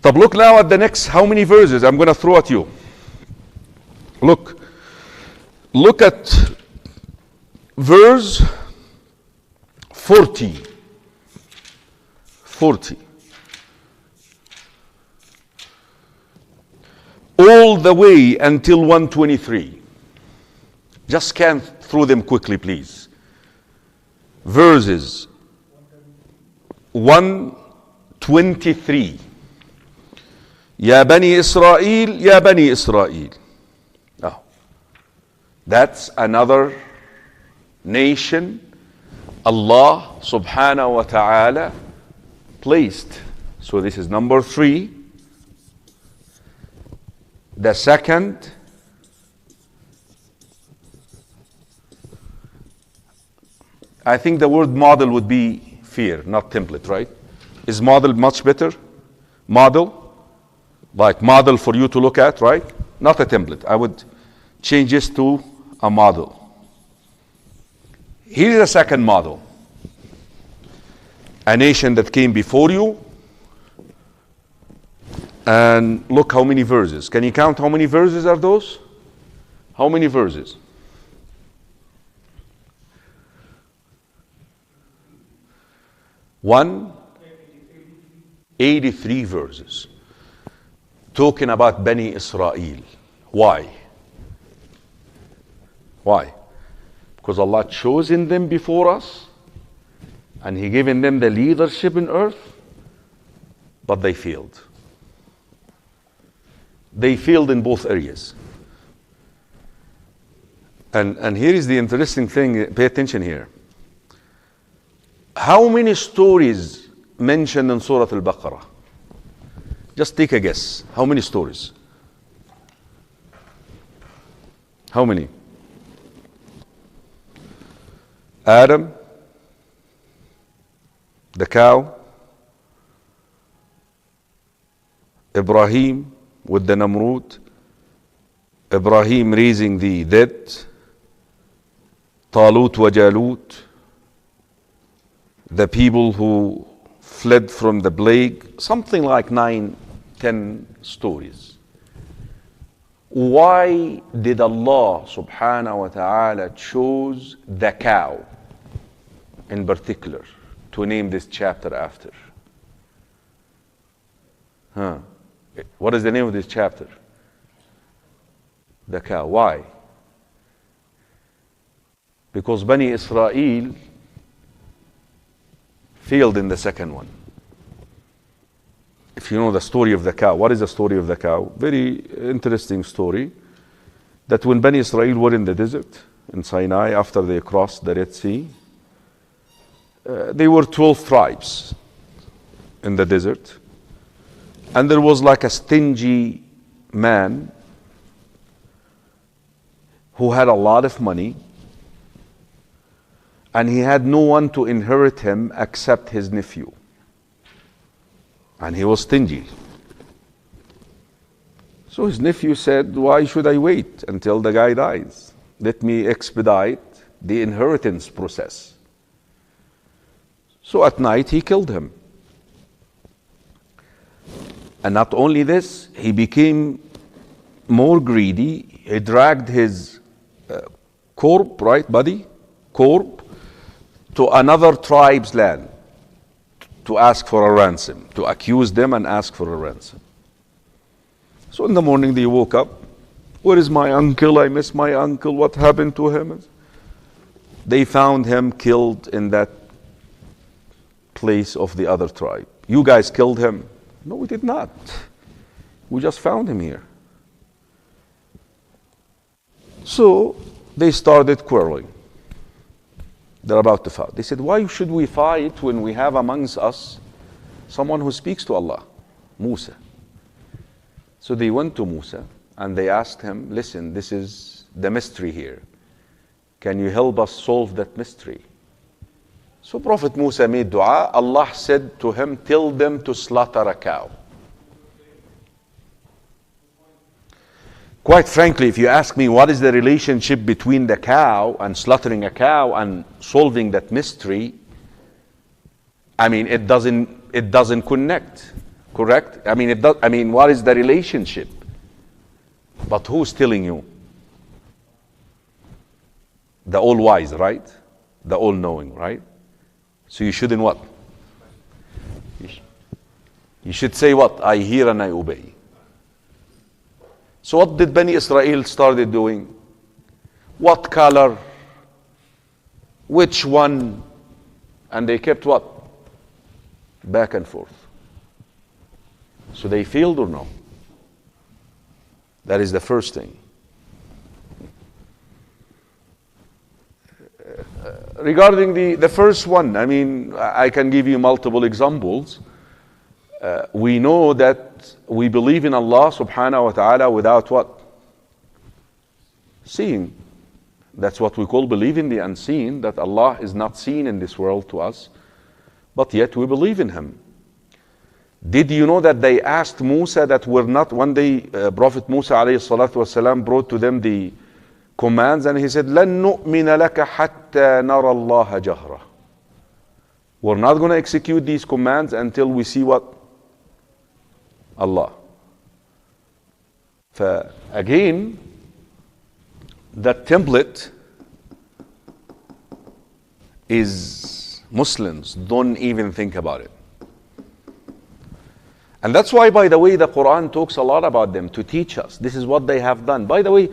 طب look now at the next how many verses I'm going to throw at you. Look at verse 40. All the way until 123. Just scan through them quickly, please. Verses 123. Ya Bani Israel, Ya Bani Israel. Oh, that's another nation Allah subhanahu wa ta'ala placed. So this is number 3. The second, I think the word model would be fear, not template, right? Is model much better? Model, like model for you to look at, right? Not a template. I would change this to a model. Here's a second model. A nation that came before you. And look how many verses. Can you count how many verses are those? How many verses? One, 83 verses. Talking about Bani Israel. Why? Why? Because Allah chosen them before us and He given them the leadership in earth, but they failed. They failed in both areas. And here is the interesting thing, pay attention here. How many stories mentioned in Surah Al-Baqarah? Just take a guess. How many stories? How many? Adam, the cow, Ibrahim with the Namrud, Ibrahim raising the dead, Talut wa Jalut, the people who fled from the plague, something like 9, 10 stories. Why did Allah subhanahu wa ta'ala choose the cow in particular to name this chapter after? What is the name of this chapter? The cow. Why? Because Bani Israel failed in the second one. If you know the story of the cow, what is the story of the cow? Very interesting story. That when Bani Israel were in the desert, in Sinai, after they crossed the Red Sea, they were 12 tribes in the desert. And there was like a stingy man who had a lot of money, and he had no one to inherit him except his nephew. And he was stingy. So his nephew said, why should I wait until the guy dies? Let me expedite the inheritance process. So at night he killed him. And not only this, he became more greedy. He dragged his corpse, right, body, corpse, to another tribe's land to ask for a ransom, to accuse them and ask for a ransom. So in the morning they woke up. Where is my uncle? I miss my uncle. What happened to him? They found him killed in that place of the other tribe. You guys killed him. No, we did not. We just found him here. So they started quarreling. They're about to fight. They said, why should we fight when we have amongst us someone who speaks to Allah? Musa. So they went to Musa and they asked him, listen, this is the mystery here. Can you help us solve that mystery? So Prophet Musa made dua. Allah said to him, tell them to slaughter a cow. Quite frankly, if you ask me what is the relationship between the cow and slaughtering a cow and solving that mystery, I mean, it doesn't connect. correct? I mean, what is the relationship? But who's telling you? The all-wise, right? The all-knowing, right? So you shouldn't what? You should say what? I hear and I obey. So what did Bani Israel started doing? What color? Which one? And they kept what? Back and forth. So they failed or no? That is the first thing. Regarding the first one, I mean, I can give you multiple examples. We know that we believe in Allah subhanahu wa ta'ala without what? Seeing. That's what we call believe in the unseen, that Allah is not seen in this world to us, but yet we believe in Him. Did you know that they asked Musa that were not, one day Prophet Musa alayhi salatu wasalam brought to them the commands and he said, لَن نُؤْمِنَ لَكَ حَتَّى نَرَى اللَّهَ جَهْرًا. We're not going to execute these commands until we see what? Allah. Again, that template is Muslims. Don't even think about it. And that's why, by the way, the Quran talks a lot about them to teach us. This is what they have done. By the way,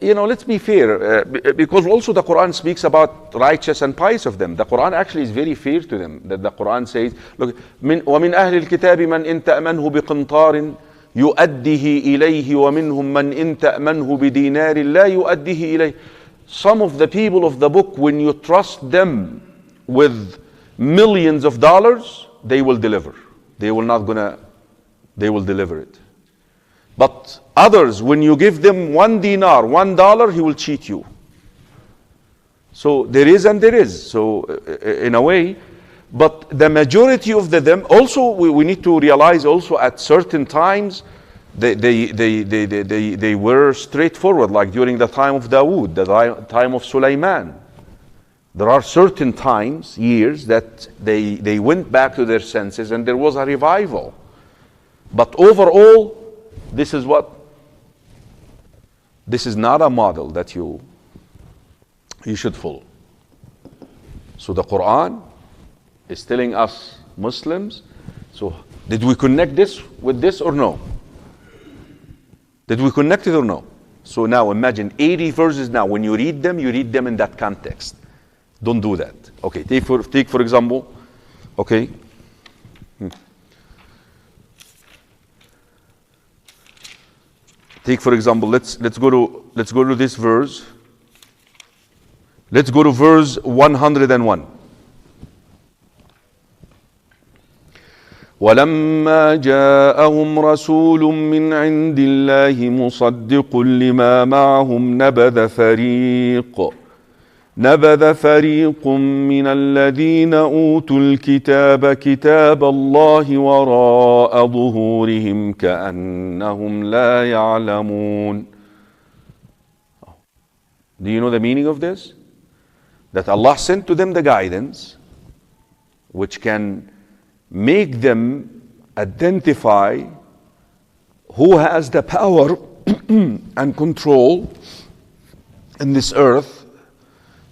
let's be fair, because also the Quran speaks about righteous and pious of them. The Quran actually is very fair to them. That the Quran says, look, وَمِنْ أَهْلِ الْكِتَابِ مَنْ إِنْ تَأْمَنْهُ بِقِنْطَارٍ يُؤَدِّهِ إِلَيْهِ وَمِنْهُمْ مَنْ إِنْ تَأْمَنْهُ بِدِينَارٍ لَا يُؤَدِّهِ إِلَيْهِ. Some of the people of the book, when you trust them with millions of dollars, they will deliver. They will deliver it. But others, when you give them $1 dinar, $1, he will cheat you. So there is and there is. So in a way, but the majority of them, also we need to realize also at certain times, they were straightforward, like during the time of Dawood, the time of Sulaiman. There are certain times, years, that they went back to their senses and there was a revival. But overall, this is what? This is not a model that you should follow. So the Quran is telling us Muslims. So did we connect this with this or no? Did we connect it or no? So now imagine 80 verses now. When you read them in that context. Don't do that. Okay, take for example, okay. Take for example, let's go to this verse. Let's go to verse 101. وَلَمَّا جَاءَهُمْ رَسُولٌ مِّنْ عِنْدِ اللَّهِ مُصَدِّقٌ لِمَا مَعَهُمْ نبذ فريق من الذين أوتوا الكتاب كتاب الله وراء ظهورهم كأنهم لا يعلمون. Do you know the meaning of this? That Allah sent to them the guidance which can make them identify who has the power and control in this earth.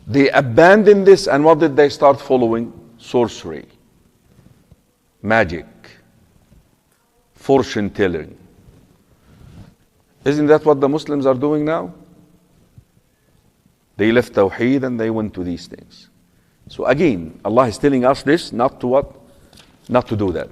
They abandoned this, and what did they start following? Sorcery, magic, fortune telling. Isn't that what the Muslims are doing now? They left Tawheed and they went to these things. So again, Allah is telling us this, not to what? Not to do that.